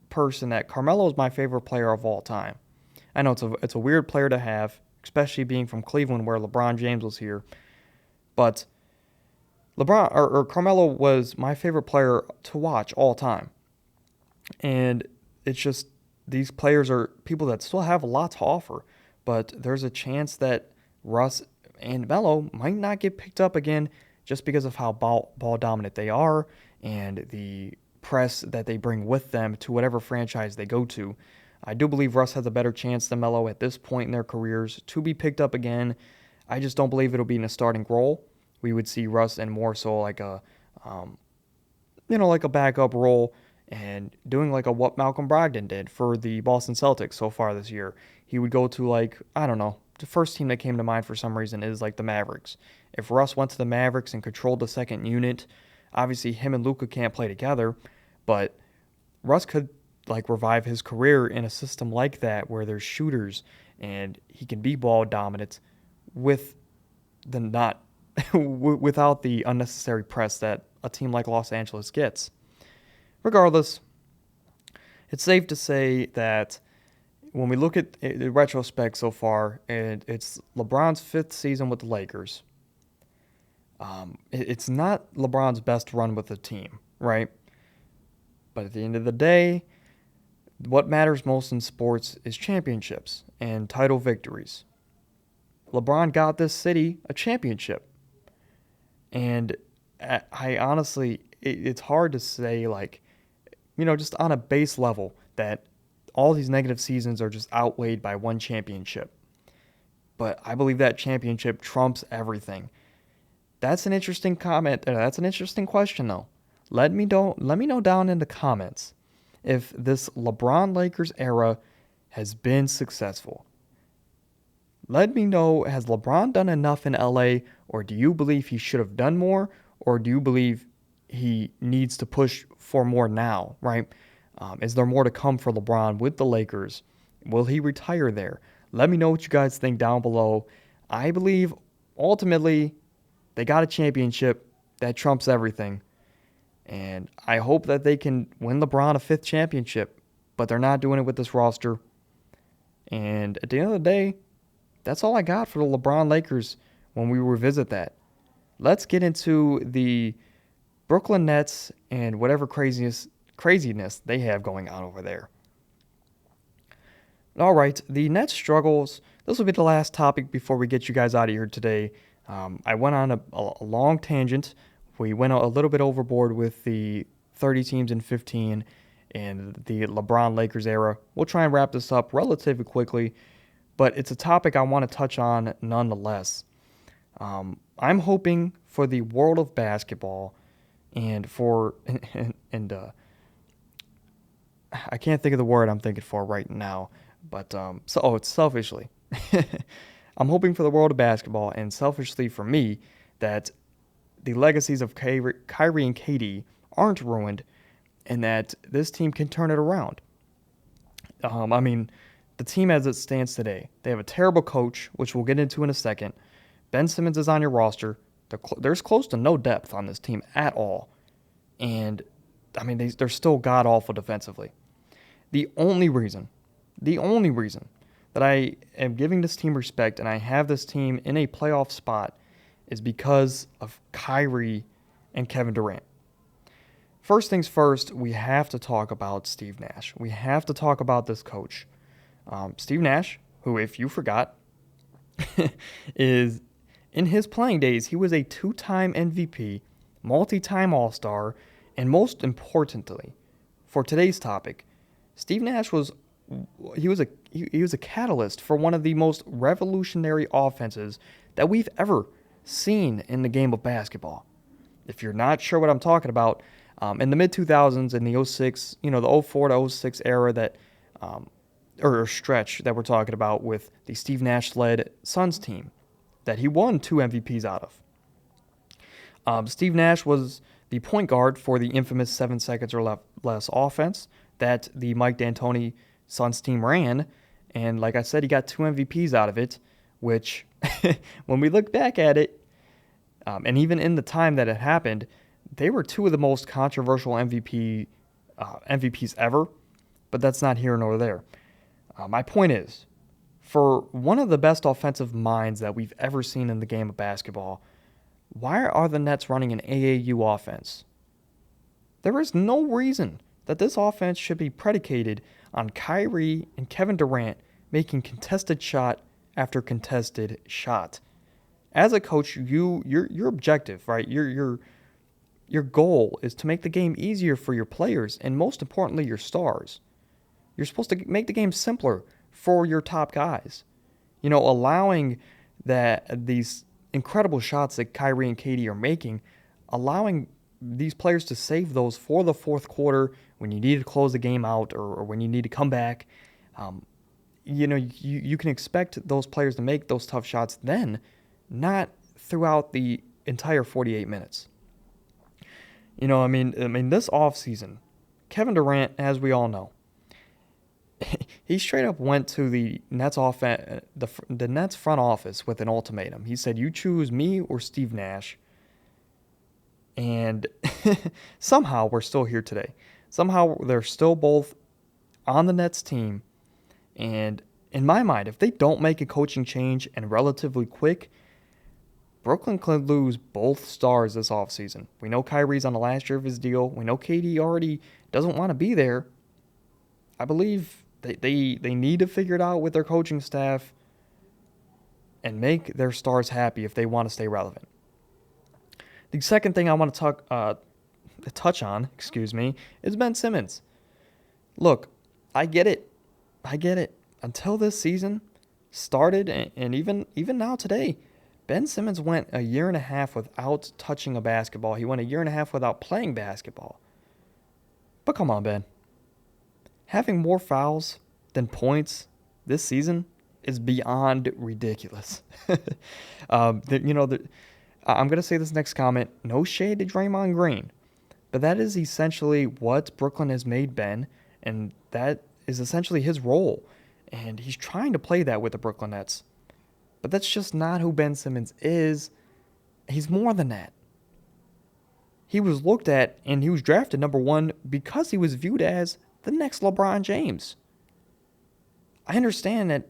person that Carmelo is my favorite player of all time. I know it's a weird player to have, especially being from Cleveland where LeBron James was here. But LeBron or Carmelo was my favorite player to watch all time. And it's just these players are people that still have a lot to offer. But there's a chance that Russ and Melo might not get picked up again just because of how ball dominant they are and the press that they bring with them to whatever franchise they go to. I do believe Russ has a better chance than Melo at this point in their careers to be picked up again. I just don't believe it'll be in a starting role. We would see Russ in more so like a, like a backup role and doing like what Malcolm Brogdon did for the Boston Celtics so far this year. He would go to like, I don't know, the first team that came to mind for some reason is like the Mavericks. If Russ went to the Mavericks and controlled the second unit, obviously him and Luka can't play together, but Russ could like revive his career in a system like that where there's shooters and he can be ball dominant with the not without the unnecessary press that a team like Los Angeles gets. Regardless, it's safe to say that when we look at the retrospect so far, and it's LeBron's fifth season with the Lakers, it's not LeBron's best run with the team, right? But at the end of the day, what matters most in sports is championships and title victories. LeBron got this city a championship. And I honestly, it's hard to say, like, just on a base level that all these negative seasons are just outweighed by one championship. But I believe that championship trumps everything. That's an interesting comment. That's an interesting question, though. Let me know down in the comments if this LeBron-Lakers era has been successful. Let me know, has LeBron done enough in LA, or do you believe he should have done more, or do you believe he needs to push for more now, right? Is there more to come for LeBron with the Lakers? Will he retire there? Let me know what you guys think down below. I believe, ultimately, they got a championship that trumps everything. And I hope that they can win LeBron a fifth championship, but they're not doing it with this roster. And at the end of the day, that's all I got for the LeBron Lakers when we revisit that. Let's get into the Brooklyn Nets and whatever craziness they have going on over there. All right, the Nets struggles. This will be the last topic before we get you guys out of here today. I went on a long tangent. We went a little bit overboard with the 30 teams in 15 and the LeBron-Lakers era. We'll try and wrap this up relatively quickly, but it's a topic I want to touch on nonetheless. I'm hoping for the world of basketball and I can't think of the word I'm thinking for right now, but it's selfishly. I'm hoping for the world of basketball and selfishly for me that the legacies of Kyrie and KD aren't ruined and that this team can turn it around. the team as it stands today, they have a terrible coach, which we'll get into in a second. Ben Simmons is on your roster. There's close to no depth on this team at all. And, I mean, they're still god-awful defensively. The only reason that I am giving this team respect and I have this team in a playoff spot is because of Kyrie and Kevin Durant. First things first, we have to talk about Steve Nash. We have to talk about this coach. Steve Nash, who, if you forgot, is, in his playing days, he was a 2-time MVP, multi-time All-Star, and most importantly, for today's topic, Steve Nash was a catalyst for one of the most revolutionary offenses that we've ever seen in the game of basketball. If you're not sure what I'm talking about, in the mid-2000s, in the 06, the 04 to 06 era that, or stretch that we're talking about with the Steve Nash-led Suns team that he won 2 MVPs out of. Steve Nash was the point guard for the infamous 7 seconds or less offense that the Mike D'Antoni Suns team ran. And like I said, he got 2 MVPs out of it, which when we look back at it, and even in the time that it happened, they were 2 of the most controversial MVPs ever, but that's not here nor there. My point is, for one of the best offensive minds that we've ever seen in the game of basketball, why are the Nets running an AAU offense? There is no reason that this offense should be predicated on Kyrie and Kevin Durant making contested shot after contested shot. As a coach, your objective, right? Your goal is to make the game easier for your players and most importantly your stars. You're supposed to make the game simpler for your top guys. Allowing these incredible shots that Kyrie and KD are making, allowing these players to save those for the fourth quarter when you need to close the game out or when you need to come back. You can expect those players to make those tough shots then, not throughout the entire 48 minutes. This offseason, Kevin Durant, as we all know, he straight up went to the Nets the Nets front office with an ultimatum. He said, "You choose me or Steve Nash." And somehow we're still here today. Somehow they're still both on the Nets team. And in my mind, if they don't make a coaching change and relatively quick, Brooklyn could lose both stars this offseason. We know Kyrie's on the last year of his deal. We know KD already doesn't want to be there. I believe they need to figure it out with their coaching staff and make their stars happy if they want to stay relevant. The second thing I want to touch on, is Ben Simmons. Look, I get it. Until this season started, and even now today, Ben Simmons went a year and a half without touching a basketball. He went a year and a half without playing basketball. But come on, Ben. Having more fouls than points this season is beyond ridiculous. I'm going to say this next comment. No shade to Draymond Green. But that is essentially what Brooklyn has made Ben, and that is essentially his role. And he's trying to play that with the Brooklyn Nets. But that's just not who Ben Simmons is. He's more than that. He was looked at and he was drafted number 1 because he was viewed as the next LeBron James. I understand that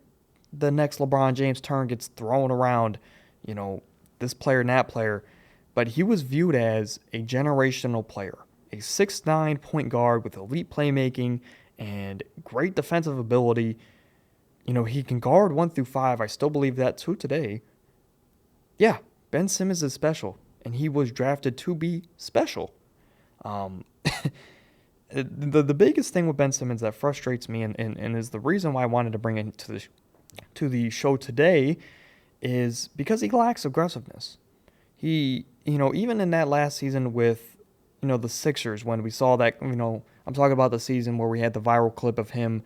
the next LeBron James term gets thrown around, this player and that player, but he was viewed as a generational player, a 6'9" point guard with elite playmaking and great defensive ability. He can guard 1 through 5. I still believe that too today. Yeah, Ben Simmons is special, and he was drafted to be special. The biggest thing with Ben Simmons that frustrates me and is the reason why I wanted to bring it to the show today is because he lacks aggressiveness. He, even in that last season with, the Sixers, when we saw that, I'm talking about the season where we had the viral clip of him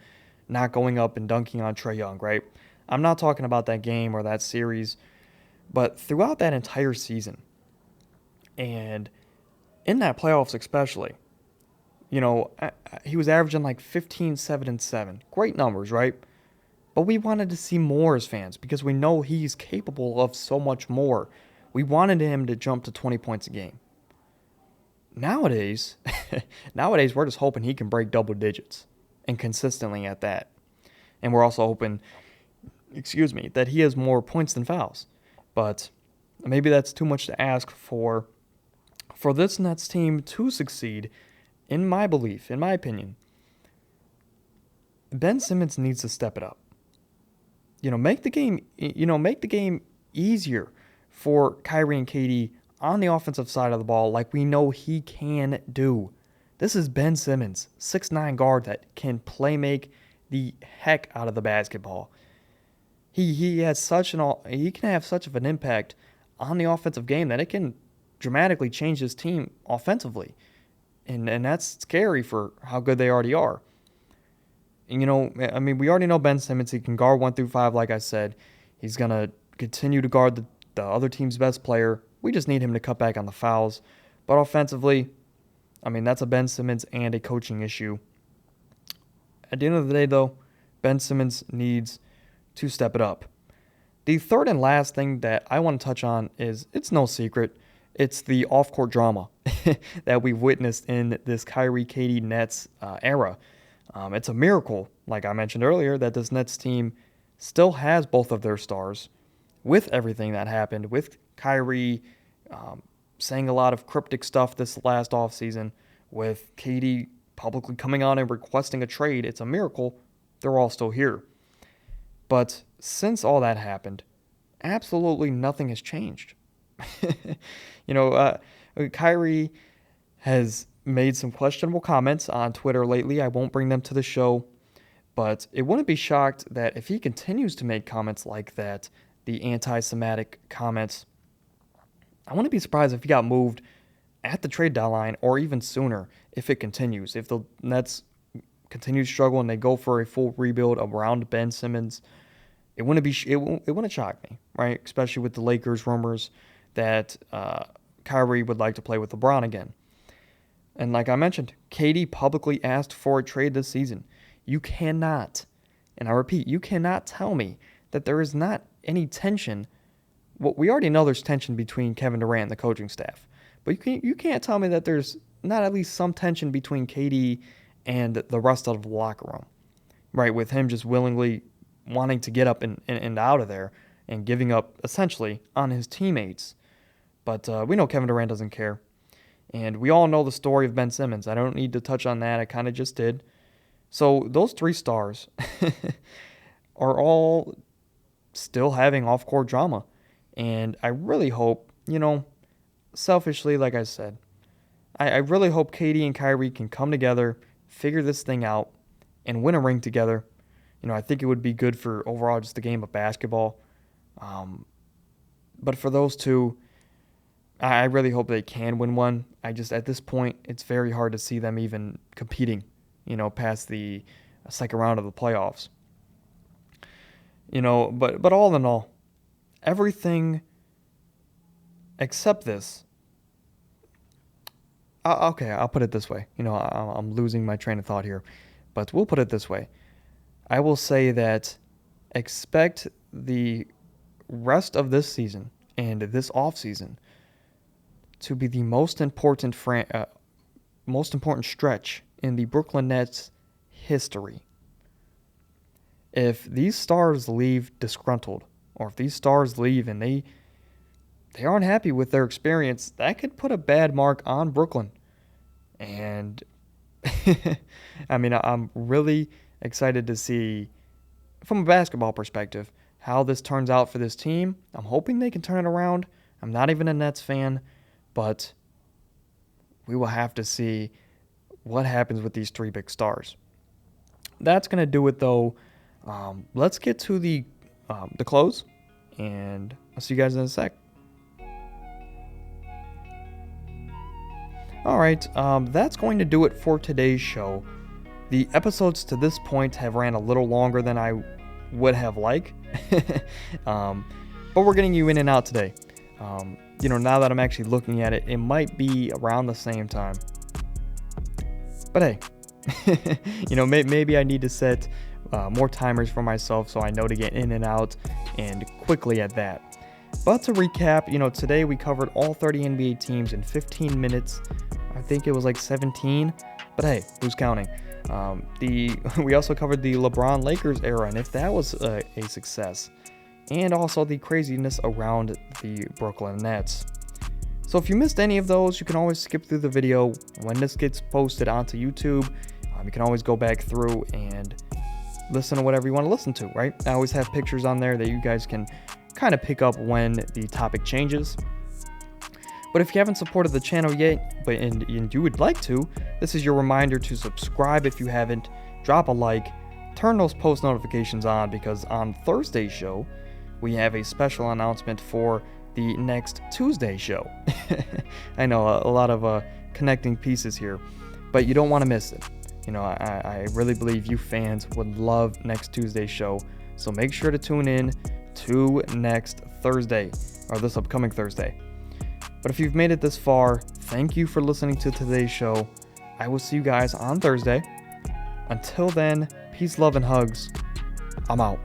not going up and dunking on Trae Young, right? I'm not talking about that game or that series, but throughout that entire season, and in that playoffs especially, he was averaging like 15, 7, and 7. Great numbers, right? But we wanted to see more as fans because we know he's capable of so much more. We wanted him to jump to 20 points a game. Nowadays, we're just hoping he can break double digits and consistently at that. And we're also hoping, that he has more points than fouls. But maybe that's too much to ask for this Nets team to succeed. In my belief, in my opinion, Ben Simmons needs to step it up. Make the game easier for Kyrie and KD on the offensive side of the ball like we know he can do. This is Ben Simmons, 6'9" guard that can make the heck out of the basketball. He can have such of an impact on the offensive game that it can dramatically change his team offensively. And that's scary for how good they already are. And, we already know Ben Simmons. He can guard 1 through 5, like I said. He's going to continue to guard the other team's best player. We just need him to cut back on the fouls. But offensively, that's a Ben Simmons and a coaching issue. At the end of the day, though, Ben Simmons needs to step it up. The third and last thing that I want to touch on is, it's no secret, it's the off-court drama that we've witnessed in this Kyrie KD Nets era. It's a miracle, like I mentioned earlier, that this Nets team still has both of their stars with everything that happened, with Kyrie saying a lot of cryptic stuff this last offseason, with KD publicly coming on and requesting a trade. It's a miracle they're all still here. But since all that happened, absolutely nothing has changed. Kyrie has made some questionable comments on Twitter lately. I won't bring them to the show, but it wouldn't be shocked that if he continues to make comments like that, the anti-Semitic comments, I wouldn't be surprised if he got moved at the trade deadline or even sooner if it continues. If the Nets continue to struggle and they go for a full rebuild around Ben Simmons, it wouldn't shock me, right? Especially with the Lakers rumors that Kyrie would like to play with LeBron again. And like I mentioned, KD publicly asked for a trade this season. You cannot, and I repeat, you cannot tell me that there is not any tension. Well, we already know there's tension between Kevin Durant and the coaching staff. But you can't tell me that there's not at least some tension between KD and the rest of the locker room, right? With him just willingly wanting to get up and out of there and giving up essentially on his teammates. But we know Kevin Durant doesn't care. And we all know the story of Ben Simmons. I don't need to touch on that. I kind of just did. So those three stars are all still having off-court drama. And I really hope, selfishly, like I said, I really hope KD and Kyrie can come together, figure this thing out, and win a ring together. I think it would be good for overall just the game of basketball. But for those two, I really hope they can win one. At this point, it's very hard to see them even competing, past the second round of the playoffs. But all in all, everything except this. Okay, I'll put it this way. I'm losing my train of thought here, but we'll put it this way. I will say that expect the rest of this season and this offseason to be the most important stretch in the Brooklyn Nets history. If these stars leave disgruntled, or if these stars leave and they aren't happy with their experience, that could put a bad mark on Brooklyn. And I'm really excited to see, from a basketball perspective, how this turns out for this team. I'm hoping they can turn it around. I'm not even a Nets fan, but we will have to see what happens with these three big stars. That's going to do it, though. Let's get to the close, and I'll see you guys in a sec. All right, that's going to do it for today's show. The episodes to this point have ran a little longer than I would have liked, but we're getting you in and out today. Now that I'm actually looking at it, it might be around the same time. But hey, maybe I need to set more timers for myself so I know to get in and out and quickly at that. But to recap, today we covered all 30 NBA teams in 15 minutes. I think it was like 17, but hey, who's counting? We also covered the LeBron-Lakers era and if that was a success, and also the craziness around the Brooklyn Nets. So if you missed any of those, you can always skip through the video when this gets posted onto YouTube. You can always go back through and listen to whatever you want to listen to, right? I always have pictures on there that you guys can kind of pick up when the topic changes. But if you haven't supported the channel yet, and you would like to, this is your reminder to subscribe if you haven't, drop a like, turn those post notifications on, because on Thursday's show, we have a special announcement for the next Tuesday show. I know a lot of connecting pieces here, but you don't want to miss it. I really believe you fans would love next Tuesday's show, so make sure to tune in to next Thursday, or this upcoming Thursday. But if you've made it this far, thank you for listening to today's show. I will see you guys on Thursday. Until then, peace, love, and hugs. I'm out.